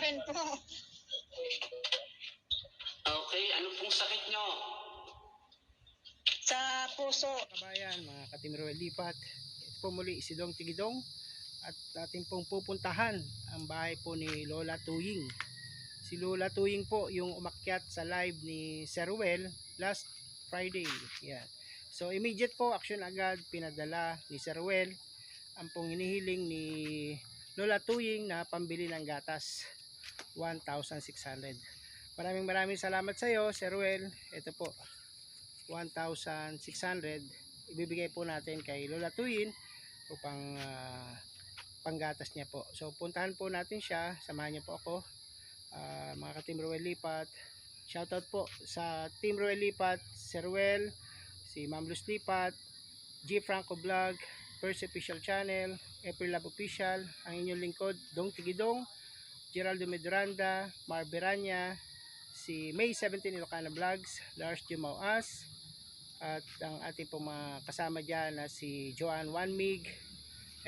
namin po. Okay, ano pong sakit nyo? Sa puso. Kabayan, mga ka-Team Roel Lipat, ito po muli si Dong Tigidong at atin pong pupuntahan ang bahay po ni Lola Tuying. Si Lola Tuying po yung umakyat sa live ni Sir Ruel last Friday. Yan. So immediate po action agad pinadala ni Sir Ruel ang pong hinihiling ni Lola Tuying na pambili ng gatas 1,600. Maraming salamat sa iyo Sir Ruel. Ito po 1,600 ibibigay po natin kay Lola Tuyin upang panggatas niya po. So puntahan po natin siya, samahan niyo po ako, mga ka-Team Roel Lipat. Shoutout po sa Team Roel Lipat, Sir Ruel, si Ma'am Luz Lipat, G Franco Vlog, Percy Official Channel, April Lab Official, ang inyong lingkod Dong Tigidong, Geraldo Meduranda, Mar Beranya, si May 17 Ilocana Vlogs, Lars Jumauas, at ang ating pong mga kasama dyan na si Joanne Wanmig.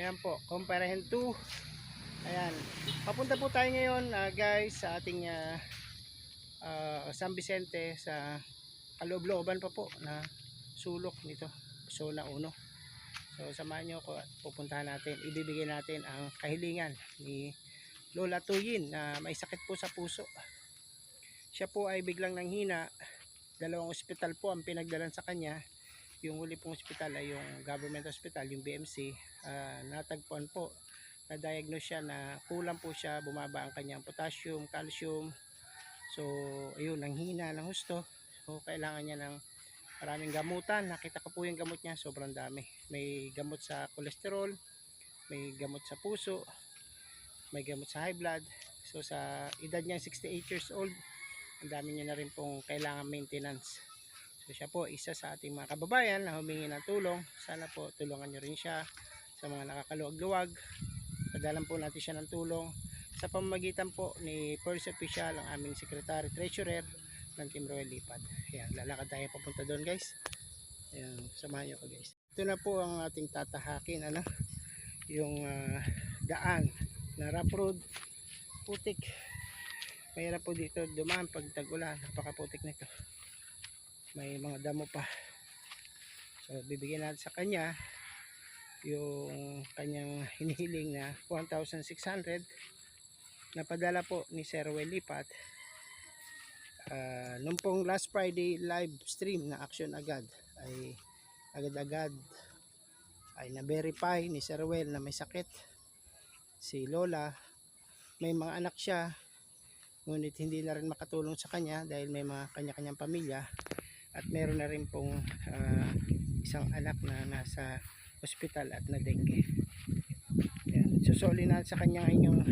Ayan po, Comparahen 2. Ayan, papunta po tayo ngayon guys sa ating San Vicente, sa kaloob-looban pa po na sulok nito, Zona 1. So samahan nyo ako at pupuntahan natin, ibibigay natin ang kahilingan ni Lola Tuyin na may sakit po sa puso. Siya po ay biglang nanghina. Dalawang ospital po ang pinagdalan sa kanya. Yung huli pong ospital ay yung government hospital, yung BMC. Natagpuan po, na-diagnose siya na kulang po siya, bumaba ang kanyang potassium, calcium. So ayun, nanghina ng husto. So kailangan niya ng maraming gamutan. Nakita ko po yung gamot niya, sobrang dami. May gamot sa cholesterol, may gamot sa puso, may gamot sa high blood. So sa edad niya 68 years old, ang dami niya na rin pong kailangan maintenance. So siya po isa sa ating mga kababayan na humingi ng tulong. Sana po tulungan nyo rin siya sa mga nakakaluwag-luwag. Padalan po natin siya ng tulong sa pamamagitan po ni Percy Official, ang aming secretary treasurer ng Team Roel Lipat. Ayan, lalakad tayo papunta doon guys. Ayan, samahan nyo ko guys. Ito na po ang ating tatahakin, yung daan na rough road, putik. Mahirap po dito dumaan pag tag-ulan, napakaputik nito, may mga damo pa. So bibigyan natin sa kanya yung kanyang hinihiling na 1,600 na padala po ni Sir Ruel Lipat. Nung pong last Friday live stream na action agad ay agad-agad ay na-verify ni Sir Ruel na may sakit si Lola. May mga anak siya, ngunit hindi na rin makatulong sa kanya dahil may mga kanya-kanyang pamilya, at meron na rin pong isang anak na nasa ospital at na dengue. Yan, susuli na sa kanya yung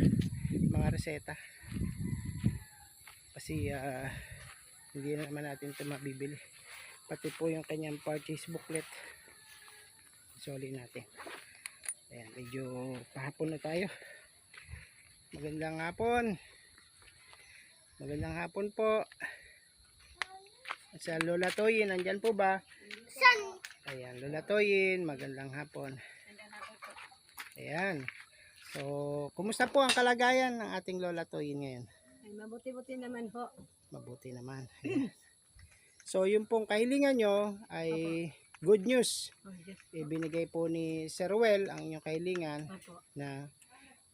mga reseta kasi hindi naman natin ito mabibili, pati po yung kanyang purchase booklet susuli natin. Ayan, medyo pahapon na tayo. Magandang hapon po sa Lola Toyin. Nandyan po ba? Ayan, Lola Toyin, magandang hapon. Ayan, so kumusta po ang kalagayan ng ating Lola Toyin ngayon? Ay, mabuti-buti naman po. Mabuti naman. Ayan. So yung pong kahilingan nyo ay good news. Oh, yes. Ibinigay po ni Sir Ruel ang inyong kahilingan Opo. na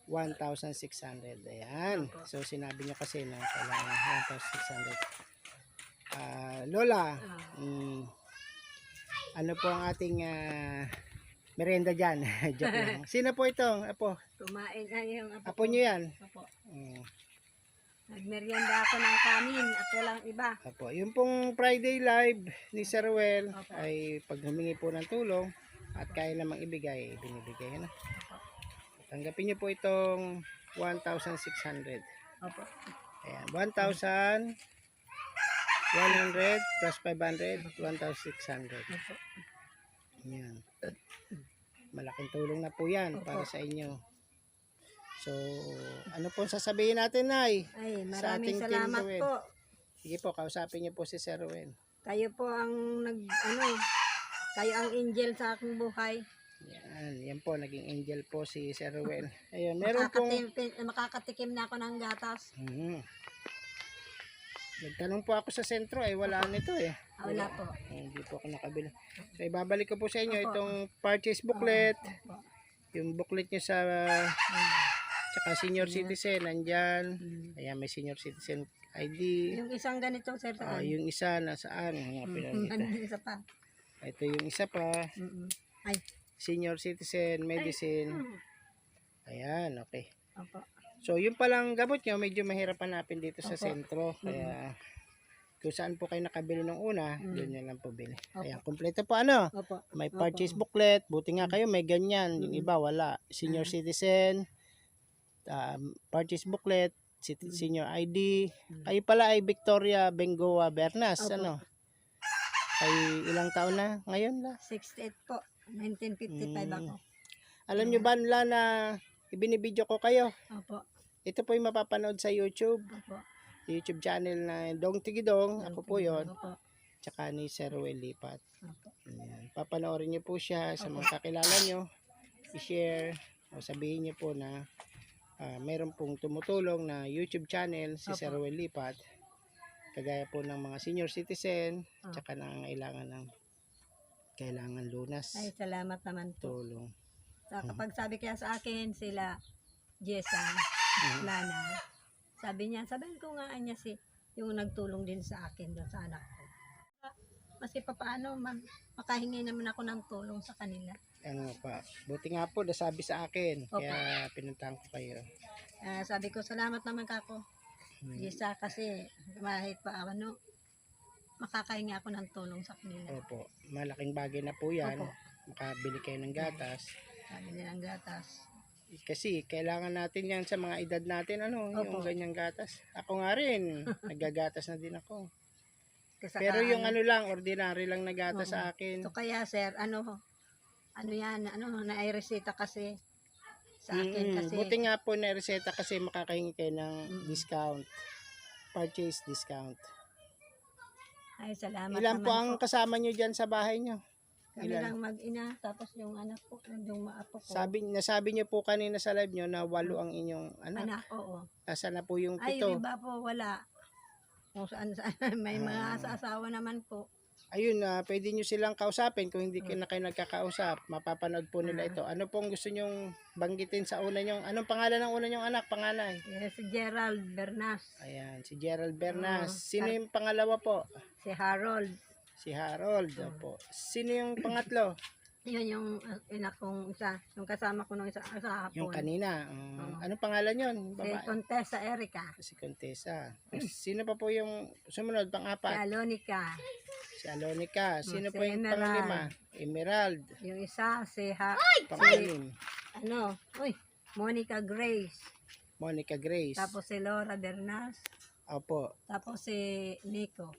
1,600. Ayan. So sinabi niyo kasi na kailangan 1,600. Lola, ano po ang ating merienda dyan? Joke lang. Sino po ito? Apo? Kumain na yung Apo nyo yan? Opo. Nagmerienda ako ng kanin at walang iba. Apo. Yung pong Friday live ni Sir Ruel ay pag humingi po ng tulong at kaya namang ibigay, binibigay na. Tanggapin niyo po itong 1,600. Opo. Ayan, 1,100 plus 500, 1,600. Opo. Ayan. Malaking tulong na po yan para sa inyo. So, ano pong sasabihin natin, Nay? Ay, Sa maraming ating Team salamat Ruel. po. Sige po, kausapin niyo po si Sir Ruel. Kayo po ang kayo ang angel sa aking buhay. Yan po, naging angel po si Sir Ruel. Ayun, meron pong... Makakatikim na ako ng gatas. Nagtanong po ako sa sentro, wala nito eh. Wala po. Hindi po ako nakabili. So, ibabalik ko po sa inyo Opo. itong purchase booklet. Opo. Yung booklet nyo sa... Tsaka senior citizen, nandyan. Ayan, may senior citizen ID. Yung isang ganito, sir, saan? Yung isa, nasaan? Ano isa pa? Ito yung isa pa. Ay. Senior citizen, medicine. Ayan, okay. Opo. So, yung palang gamot nyo, medyo mahirap hanapin dito sa Opo. sentro. Kaya, kung saan po kayo nakabili ng una, doon nyo lang po bili. Opo. Ayan, kompleto po ano? Opo. May purchase booklet. Buti nga kayo, may ganyan. Yung iba, wala. Senior citizen, purchase booklet, senior ID. Kayo pala ay Victoria Bengoa Bernas. Opo. Ano? Ay ilang taon na ngayon la? 68 po. 1955 ako. Alam nyo ba nila na ibinibidyo ko kayo? Opo. Ito po yung mapapanood sa YouTube. Opo. YouTube channel na Dong Tigidong. Ako po yon. Opo. Tsaka ni Sir Ruel Lipat. Opo. Ayan. Papanoorin nyo po siya sa mga kakilala nyo. I-share. O sabihin nyo po na meron pong tumutulong na YouTube channel si Opo. Sir Ruel Lipat. Kagaya po ng mga senior citizen. Tsaka kailangan lunas. Ay, salamat naman po. Tulong. Kapag sabi kaya sa akin sila, Jessa, Lana, sabihin ko nga niya yung nagtulong din sa akin doon sa anak ko. Kasi paano, makahingi naman ako ng tulong sa kanila. Ano pa, buti nga po nasabi sa akin. Opo. Kaya pinuntahan ko kayo. Sabi ko, salamat naman kako. Jessa, kasi kahit pa makakahingi ako ng tulong sa kanila. Opo, malaking bagay na po yan. Opo. Makabili kayo ng gatas. Sabi nila ng gatas. Kasi kailangan natin yan sa mga edad natin, Opo. yung ganyang gatas. Ako nga rin, naggagatas na din ako. Kasi Pero yung lang, ordinary lang na gatas sa akin. So kaya sir, nairesita kasi sa akin kasi. Buti nga po na reseta kasi makakahingi kayo ng discount. Purchase discount. Ay, salamat Ilan po ang naman kasama nyo dyan sa bahay nyo? Kami Ilan? lang mag-ina, tapos yung anak ko, yung maapo ko. Nasabi nyo po kanina sa live nyo na 8 ang inyong anak. Anak, oo. Asa na po yung Ay, 7? yung iba po, wala. Kung saan, may mga asawa naman po. Ayun, pwede nyo silang kausapin kung hindi na kayo nagkakausap. Mapapanood po nila ito. Ano pong gusto nyong banggitin sa una nyong, anong pangalan ng una nyong anak, panganay? Si Gerald Bernas, Ayan, si Gerald Bernas. Oo. Sino yung pangalawa po? si Harold. Si Harold. Po. Sino yung pangatlo? Yun yung anak kong isa, yung kasama ko nung sa hapon. Yung kanina. Anong pangalan yun? Si Babae. Contessa Erica. Si Contessa. Sino pa po yung sumunod, Si pang-apat? Alonica. Si Alonica. Sino Si po yung Emerald. pang-lima? Emerald. Yung isa, Pang-anim. Monica Grace. Monica Grace. Tapos si Laura Bernas. Opo. Tapos si Nico.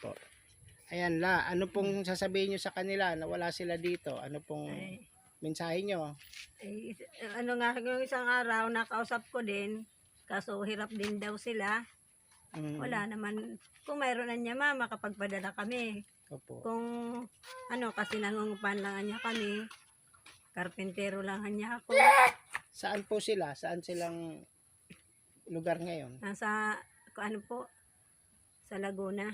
Po. Ayan la, ano pong sasabihin nyo sa kanila na wala sila dito? Ano pong Ay, mensahe nyo? yung isang araw, nakausap ko din. Kaso hirap din daw sila. Wala naman. Kung mayroon na niya mama, kapag padala kami. Opo. Kung kasi nangungupan lang niya kami. Karpentero lang niya ako. Saan po sila? Saan silang lugar ngayon? Nasa, sa Laguna.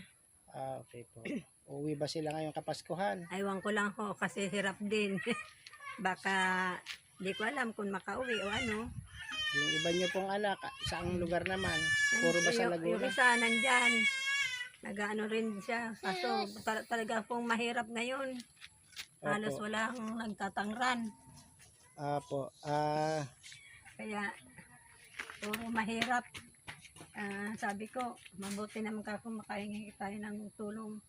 Okay po. Uwi ba sila ngayong Kapaskuhan? Aywan ko lang ho, kasi hirap din. Baka, di ko alam kung makauwi o ano. Yung iba nyo pong anak, saang lugar naman? Puro ba sa Yung Laguna? isa nandyan. Nag-ano rin siya. Kaso talaga pong mahirap ngayon. Halos Opo. wala akong nagtatangran. Po. Kaya, puro mahirap. Sabi ko, mabuti naman kako makahingi tayo ng tulong.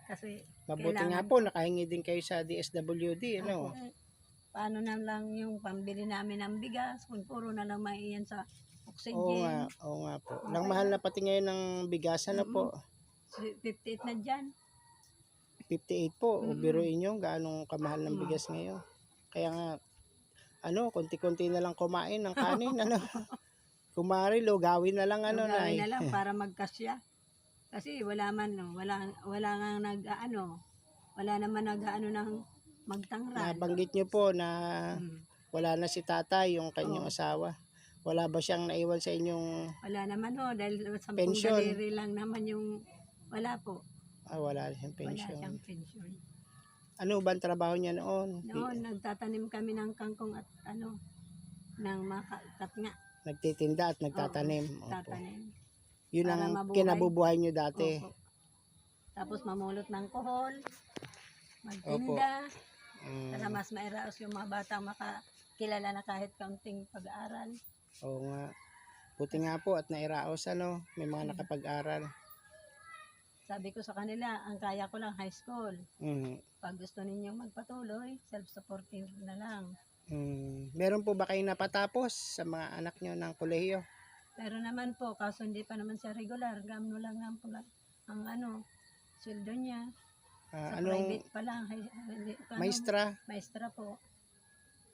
Kasi, Mabuti nga kailangan- po, nakahingi din kayo sa DSWD, ano? paano na lang yung pambili namin ng bigas, kung puro na lang maiyan sa oxygen. Oo nga po. Lang mahal na pati ngayon ng bigasan na po. 58 na dyan. 58 po. O biruin nyo, gaano kamahal ng bigas ngayon. Kaya nga, konti-konti na lang kumain ng kanin, Kumari, lugawin na lang, Gawin Nay. na lang para magkasya. Kasi wala naman nag-ano ng magtangral. Nabanggit nyo po na Mm. wala na si tatay, yung kanyang Oo. asawa. Wala ba siyang naiwan sa inyong, Wala naman ho, dahil 10 Pensyon. daliri lang naman yung, wala po. wala siyang Wala pension? siyang pensyon. Ano ba ang trabaho niya noon? Noon, nagtatanim kami ng kangkong at ng katnga. Nagtitinda at nagtatanim. Opo. Tatanim. Yun Para ang mabuhay. kinabubuhay nyo dati. Opo. Tapos mamulot ng kohol, magtinda, para Mm, mas mairaos yung mga batang makakilala na kahit kaunting pag-aaral. oo nga. Buti nga po at nairaos may mga nakapag-aral. Sabi ko sa kanila, ang kaya ko lang high school. Mm. Pag gusto ninyong magpatuloy, self-supporting na lang. Meron po ba kayong napatapos sa mga anak nyo ng kolehiyo? Pero naman po, kaso hindi pa naman siya regular, gamno lang ang sweldo niya. Sa private pa lang. Maestra? Maestra po.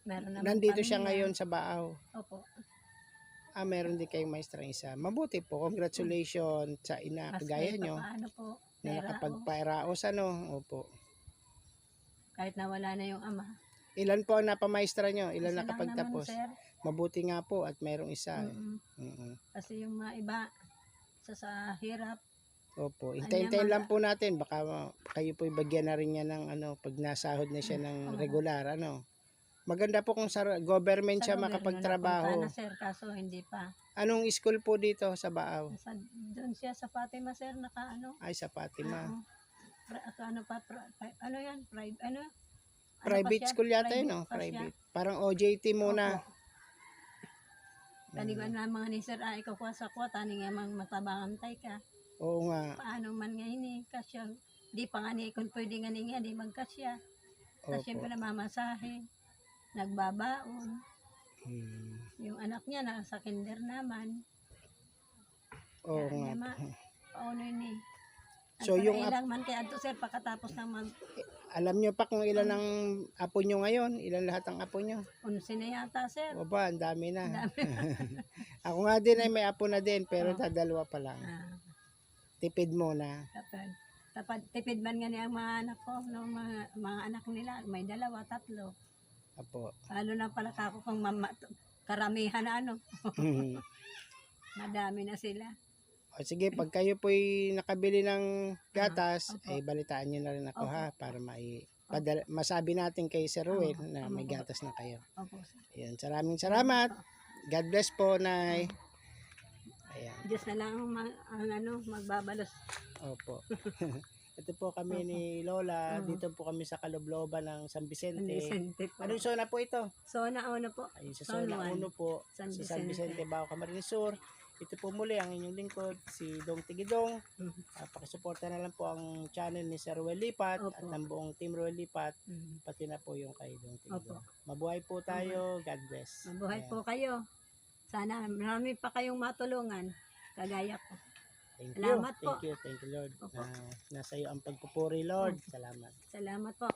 Meron naman Nandito siya pamilya. ngayon sa Baaw. Opo. Meron din kayong maestra isa. Mabuti po. Congratulations sa ina. Mas Kagaya kahit nyo. papaano po. Na Pera, nakapagpairaos Opo. kahit nawala na yung ama. Ilan po ang napamaestra nyo? Ilan Isa lang nakapagtapos? naman, sir. Mabuti nga po at mayroong isa. Mm-mm. Mm-mm. Kasi yung mga iba, sa hirap. Opo. Hintayin lang po natin. Baka kayo po ibagyan na rin niya ng pag nasahod na siya ng regular. Maganda po kung sa government siya makapagtrabaho. Na, sir, kaso hindi pa. Anong school po dito sa Baaw? Doon siya sa Fatima, sir, Ay, sa Fatima. Oo. Yan? Private school yata Private yun, pa siya. Private. Parang OJT muna. Opo. Tanigan na mga ni sir, ikaw kuha sa kuha, taning mang matabangantay ka. Oo nga. Paano man nga ini, kasya, di pa nga ni, kung pwede nga ni nga, di magkasya. Opo. Tapos siyempre namamasahe, nagbabaon. Yung anak niya, nasa kinder naman. Oo Kaya, nga. paano ini? So, yung ilang man kaya ato sir, pagkatapos ng alam nyo pa kung ilan ang apo nyo ngayon? Ilan lahat ang apo nyo? 11 na yata, sir. O ba, ang dami na. Ang dami. Ako nga din ay may apo na din, pero dadalawa pa lang. Ah, Tipid muna. tapad tipid man nga niya ang mga anak ko, no, mga anak nila, may 2, 3. Apo. Lalo na pala kako kung karamihan na madami na sila. O sige, pag kayo po'y nakabili ng gatas, Opo. balitaan nyo na rin ako Opo. para masabi natin kay Sir Ruel na may Opo. gatas na kayo. Opo, sir. Ayan, maraming salamat. God bless po, Nay. Ayan, Diyos na lang ang magbabalos. opo. Ito po kami ni Lola. Dito po kami sa Kalobloban ng San Vicente. Vicente po. Anong zona po ito? So, nauna po. Ayun, sa San zona Juan. 1 po, San sa San Vicente. Vicente, Bao, Camarines Sur. Ito po muli ang inyong lingkod, si Dong Tigidong. Pakisuporta na lang po ang channel ni Sir Ruel Lipat Opo. at ng buong Team Ruel Lipat, pati na po yung kay Dong Tigidong. Mabuhay po tayo. God bless. Mabuhay Ayan. po kayo. Sana marami pa kayong matulungan. Kagaya ko. Thank you. Salamat po. Thank you, Lord. Opo. Nasa iyo ang pagpupuri, Lord. Salamat. Salamat po.